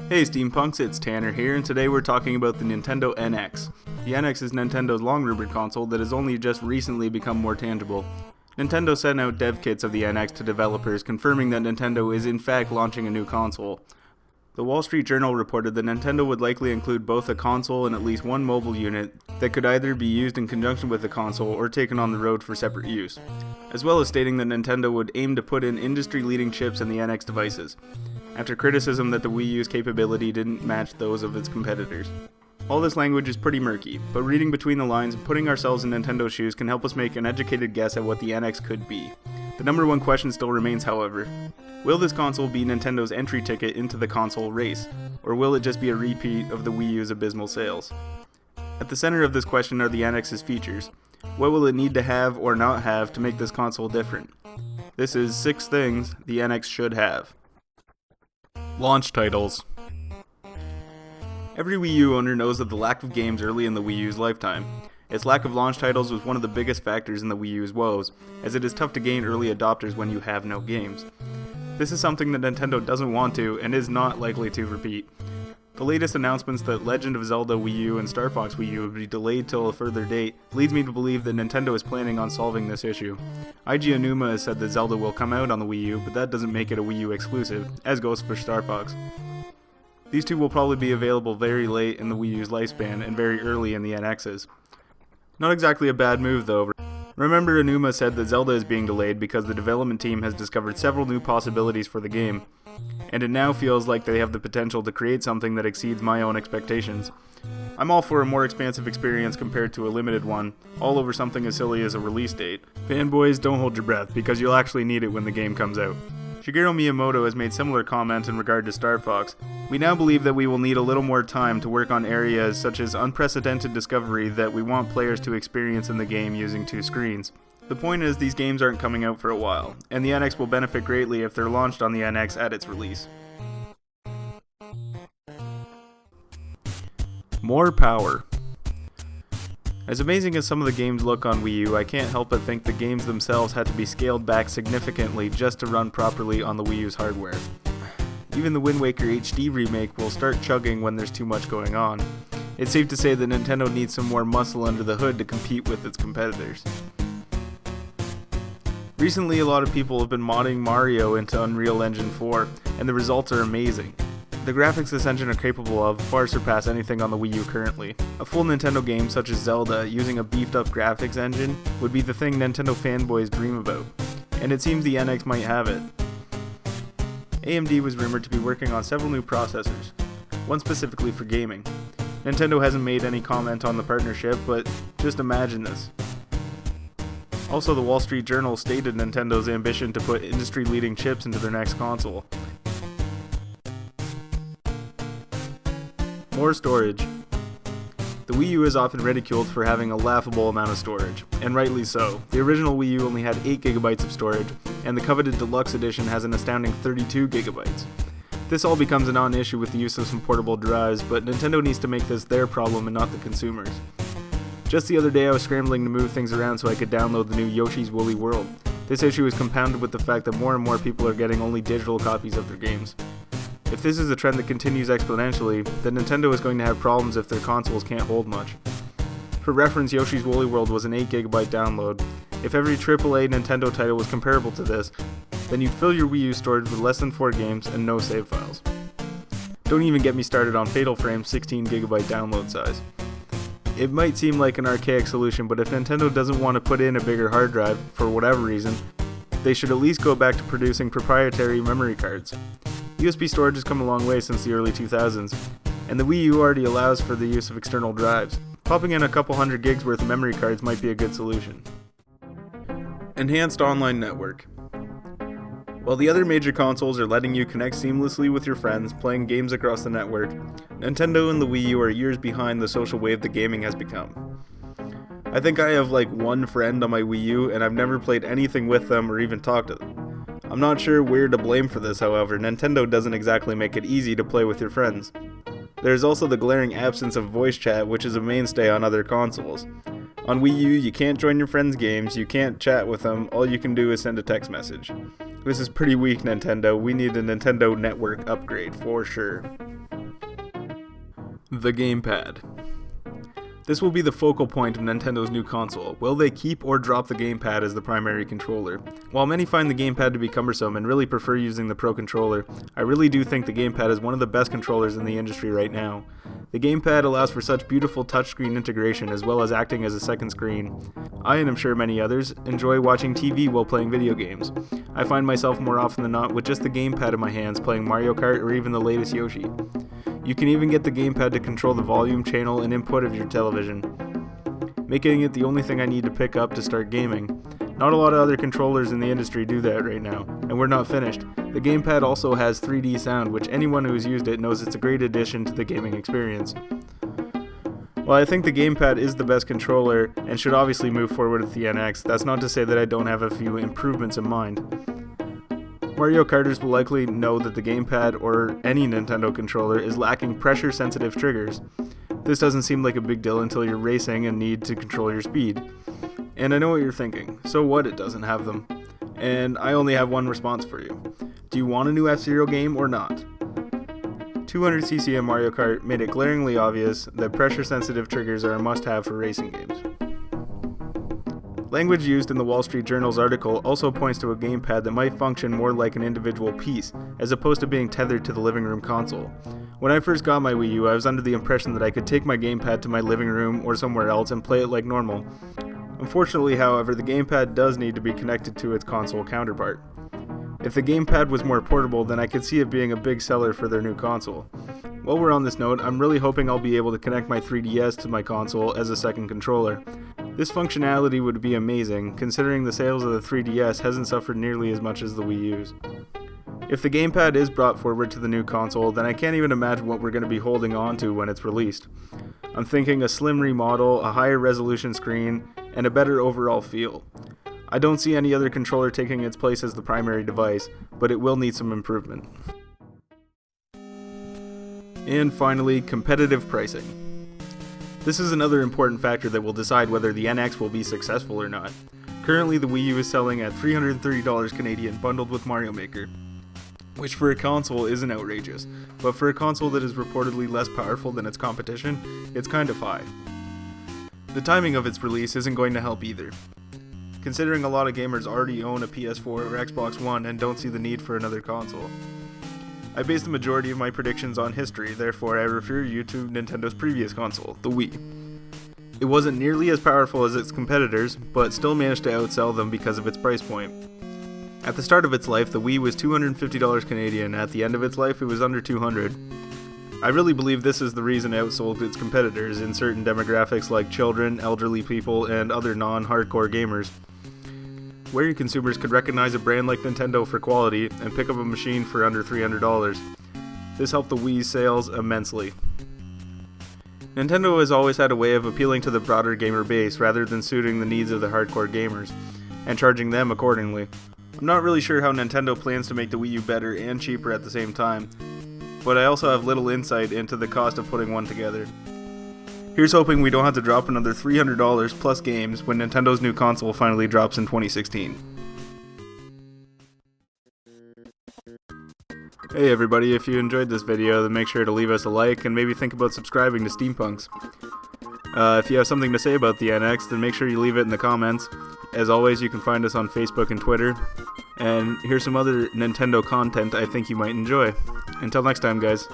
Hey Steampunks, it's Tanner here, and today we're talking about the Nintendo NX. The NX is Nintendo's long-rumored console that has only just recently become more tangible. Nintendo sent out dev kits of the NX to developers, confirming that Nintendo is in fact launching a new console. The Wall Street Journal reported that Nintendo would likely include both a console and at least one mobile unit that could either be used in conjunction with the console or taken on the road for separate use, as well as stating that Nintendo would aim to put in industry-leading chips in the NX devices, after criticism that the Wii U's capability didn't match those of its competitors. All this language is pretty murky, but reading between the lines and putting ourselves in Nintendo's shoes can help us make an educated guess at what the NX could be. The number one question still remains, however. Will this console be Nintendo's entry ticket into the console race, or will it just be a repeat of the Wii U's abysmal sales? At the center of this question are the NX's features. What will it need to have or not have to make this console different? This is 6 things the NX should have. Launch titles. Every Wii U owner knows of the lack of games early in the Wii U's lifetime. Its lack of launch titles was one of the biggest factors in the Wii U's woes, as it is tough to gain early adopters when you have no games. This is something that Nintendo doesn't want to and is not likely to repeat. The latest announcements that Legend of Zelda Wii U and Star Fox Wii U would be delayed till a further date leads me to believe that Nintendo is planning on solving this issue. IG Aonuma has said that Zelda will come out on the Wii U, but that doesn't make it a Wii U exclusive, as goes for Star Fox. These two will probably be available very late in the Wii U's lifespan and very early in the NX's. Not exactly a bad move though. Remember, Aonuma said that Zelda is being delayed because the development team has discovered several new possibilities for the game, and it now feels like they have the potential to create something that exceeds my own expectations. I'm all for a more expansive experience compared to a limited one, all over something as silly as a release date. Fanboys, don't hold your breath, because you'll actually need it when the game comes out. Shigeru Miyamoto has made similar comments in regard to Star Fox. We now believe that we will need a little more time to work on areas such as unprecedented discovery that we want players to experience in the game using 2 screens. The point is, these games aren't coming out for a while, and the NX will benefit greatly if they're launched on the NX at its release. More power. As amazing as some of the games look on Wii U, I can't help but think the games themselves had to be scaled back significantly just to run properly on the Wii U's hardware. Even the Wind Waker HD remake will start chugging when there's too much going on. It's safe to say that Nintendo needs some more muscle under the hood to compete with its competitors. Recently, a lot of people have been modding Mario into Unreal Engine 4, and the results are amazing. The graphics this engine are capable of far surpass anything on the Wii U currently. A full Nintendo game such as Zelda using a beefed up graphics engine would be the thing Nintendo fanboys dream about, and it seems the NX might have it. AMD was rumored to be working on several new processors, one specifically for gaming. Nintendo hasn't made any comment on the partnership, but just imagine this. Also, the Wall Street Journal stated Nintendo's ambition to put industry-leading chips into their next console. More storage. The Wii U is often ridiculed for having a laughable amount of storage, and rightly so. The original Wii U only had 8GB of storage, and the coveted Deluxe Edition has an astounding 32GB. This all becomes a non-issue with the use of some portable drives, but Nintendo needs to make this their problem and not the consumers. Just the other day I was scrambling to move things around so I could download the new Yoshi's Woolly World. This issue is compounded with the fact that more and more people are getting only digital copies of their games. If this is a trend that continues exponentially, then Nintendo is going to have problems if their consoles can't hold much. For reference, Yoshi's Woolly World was an 8GB download. If every AAA Nintendo title was comparable to this, then you'd fill your Wii U storage with less than 4 games and no save files. Don't even get me started on Fatal Frame's 16GB download size. It might seem like an archaic solution, but if Nintendo doesn't want to put in a bigger hard drive, for whatever reason, they should at least go back to producing proprietary memory cards. USB storage has come a long way since the early 2000s, and the Wii U already allows for the use of external drives. Popping in a couple hundred gigs worth of memory cards might be a good solution. Enhanced online network. While the other major consoles are letting you connect seamlessly with your friends, playing games across the network, Nintendo and the Wii U are years behind the social wave that gaming has become. I think I have like one friend on my Wii U, and I've never played anything with them or even talked to them. I'm not sure we're to blame for this, however. Nintendo doesn't exactly make it easy to play with your friends. There's also the glaring absence of voice chat, which is a mainstay on other consoles. On Wii U, you can't join your friends' games, you can't chat with them, all you can do is send a text message. This is pretty weak, Nintendo. We need a Nintendo network upgrade, for sure. The Gamepad. This will be the focal point of Nintendo's new console. Will they keep or drop the Gamepad as the primary controller? While many find the Gamepad to be cumbersome and really prefer using the Pro Controller, I really do think the Gamepad is one of the best controllers in the industry right now. The Gamepad allows for such beautiful touchscreen integration as well as acting as a second screen. I, and I'm sure many others, enjoy watching TV while playing video games. I find myself more often than not with just the Gamepad in my hands playing Mario Kart or even the latest Yoshi. You can even get the Gamepad to control the volume, channel, and input of your television, making it the only thing I need to pick up to start gaming. Not a lot of other controllers in the industry do that right now, and we're not finished. The Gamepad also has 3D sound, which anyone who has used it knows it's a great addition to the gaming experience. While I think the Gamepad is the best controller and should obviously move forward with the NX, that's not to say that I don't have a few improvements in mind. Mario Karters will likely know that the Gamepad or any Nintendo controller is lacking pressure-sensitive triggers. This doesn't seem like a big deal until you're racing and need to control your speed. And I know what you're thinking, so what, it doesn't have them? And I only have one response for you. Do you want a new F-Zero game or not? 200cc in Mario Kart made it glaringly obvious that pressure-sensitive triggers are a must-have for racing games. Language used in the Wall Street Journal's article also points to a gamepad that might function more like an individual piece, as opposed to being tethered to the living room console. When I first got my Wii U, I was under the impression that I could take my gamepad to my living room or somewhere else and play it like normal. Unfortunately, however, the gamepad does need to be connected to its console counterpart. If the gamepad was more portable, then I could see it being a big seller for their new console. While we're on this note, I'm really hoping I'll be able to connect my 3DS to my console as a second controller. This functionality would be amazing, considering the sales of the 3DS hasn't suffered nearly as much as the Wii U's. If the Gamepad is brought forward to the new console, then I can't even imagine what we're going to be holding on to when it's released. I'm thinking a slim remodel, a higher resolution screen, and a better overall feel. I don't see any other controller taking its place as the primary device, but it will need some improvement. And finally, competitive pricing. This is another important factor that will decide whether the NX will be successful or not. Currently, the Wii U is selling at $330 Canadian bundled with Mario Maker, which for a console isn't outrageous, but for a console that is reportedly less powerful than its competition, it's kind of high. The timing of its release isn't going to help either, considering a lot of gamers already own a PS4 or Xbox One and don't see the need for another console. I base the majority of my predictions on history, therefore I refer you to Nintendo's previous console, the Wii. It wasn't nearly as powerful as its competitors, but still managed to outsell them because of its price point. At the start of its life, the Wii was $250 Canadian. At the end of its life, it was under $200. I really believe this is the reason it outsold its competitors in certain demographics like children, elderly people, and other non-hardcore gamers. Where consumers could recognize a brand like Nintendo for quality and pick up a machine for under $300. This helped the Wii's sales immensely. Nintendo has always had a way of appealing to the broader gamer base rather than suiting the needs of the hardcore gamers, and charging them accordingly. I'm not really sure how Nintendo plans to make the Wii U better and cheaper at the same time, but I also have little insight into the cost of putting one together. Here's hoping we don't have to drop another $300 plus games when Nintendo's new console finally drops in 2016. Hey everybody, if you enjoyed this video, then make sure to leave us a like and maybe think about subscribing to Steampunks. If you have something to say about the NX, then make sure you leave it in the comments. As always, you can find us on Facebook and Twitter. And here's some other Nintendo content I think you might enjoy. Until next time, guys.